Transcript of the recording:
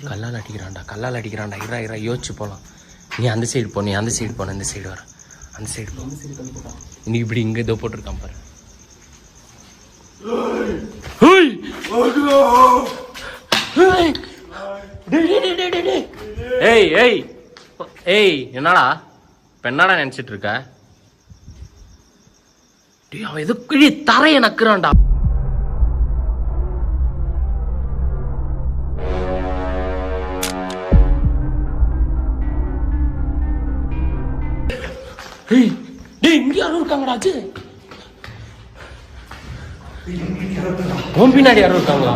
கல்லால் அடிக்கிறான்டா இரா யோசிச்சு போகலாம். நீ அந்த சைடு போ, இந்த சைடு வர, அந்த சைடு போ. நீ இப்படி இங்கே இதோ போட்டிருக்கான் பாரு. ஏய் என்னடா பெண்ணாடா நினைச்சிட்டு இருக்க? அவன் எதோ கிழி தரைய நக்குறான்டா. இங்க யாரும் இருக்காங்கடா. உன் பின்னாடி யாரும் இருக்காங்களா?